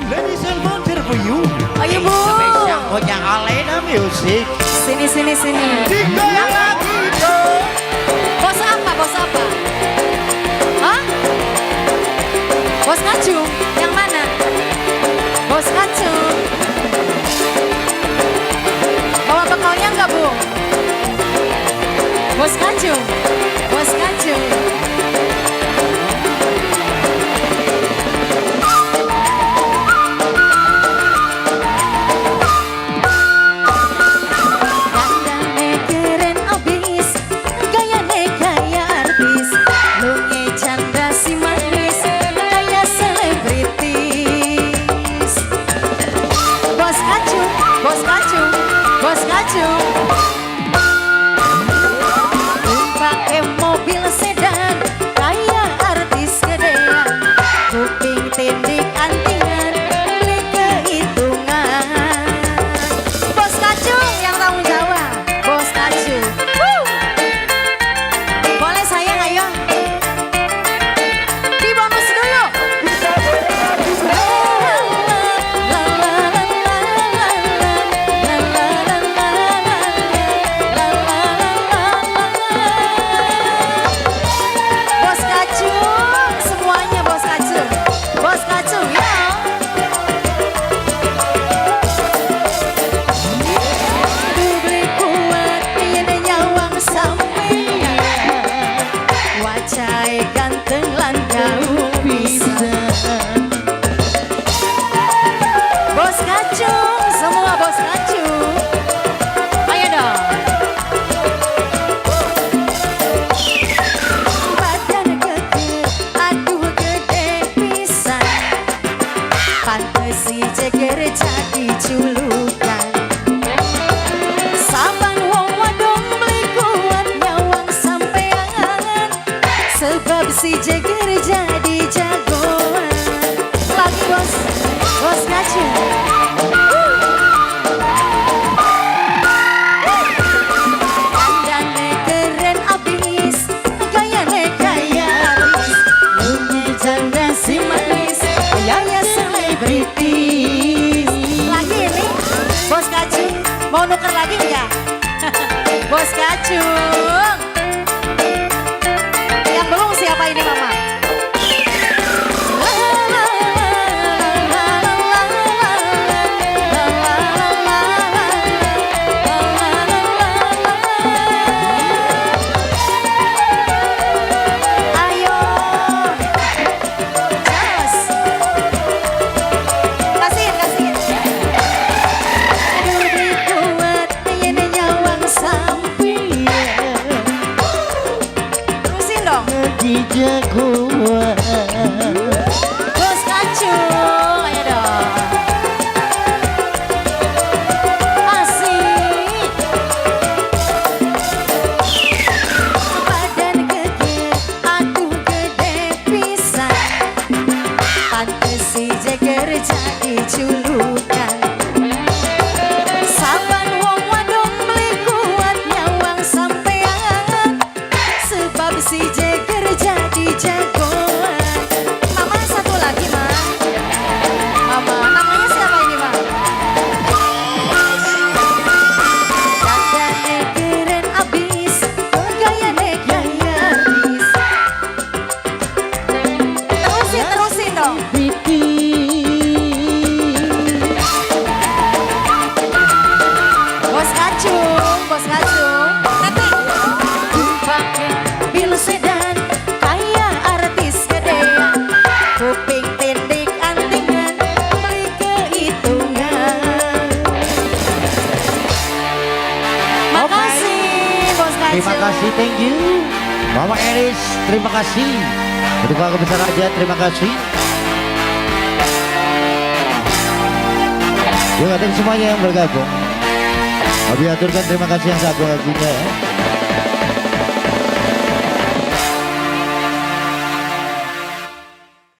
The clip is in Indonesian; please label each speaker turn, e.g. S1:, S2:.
S1: Ladies and volunteer for you.
S2: Ayo Bu.
S1: Spesial punya Alena Music.
S2: Sini.
S1: Digoyang lagi dong.
S2: Bos apa? Hah? Bos Kacung? Yang mana? Bos Kacung. Bawa bekalnya enggak Bu? Bos Kacung. Bos Kacung. Pakai mobil sedan kayak artis gedean, kuping tindik antingan, beli kehitungan. Bos Kacung yang tanggung jawab. Bos Kacung. Boleh sayang, ayo. Di bonus dulu. Ganteng langkau bisa. Bos Kacung, semua Bos Kacung. Ayo dong. Badan gede, aduh gede pisan. Pantes si Jeger jadi julukan. Saban wong wadon beli kuat nyawang sampean, sebab si Jeger jadi jagoan. Lagi Bos Kacung. Dandannya keren abis, gayanya kaya artis, lunya janda si manis, gaya selebritis. Lagi ini Bos Kacung, mau nuker lagi enggak? Bos Kacung. Siapa ini Mama? Ayo, kasihin. Aduh dikuat ini nyawang sampian. Terusin dong.
S1: Jagoan.
S2: Bos Kacung, ayo dong. Asik. Badan gede, aduh gede pisan. Pantes si Jeger jadi julukan. Saban wong wadon beli kuat nyawang sampean, sebab si Jeger jadi jagoan. Mama satu lagi Mama, namanya siapa ini Dandannya keren abis, gayanya gaya artis. Terusin dong. Bos Kacung. Tapi pakai bil sedan kayak artis gedean, kuping tindik antingan, beli kehitungan. Makasih Bos Kacung.
S1: Terima kasih, thank you. Mama Eris, terima kasih. Untuk keluarga besar aja, terima kasih. Terima kasih semuanya yang bergabung. Kami aturkan terima kasih yang sangat agung-agungnya ya.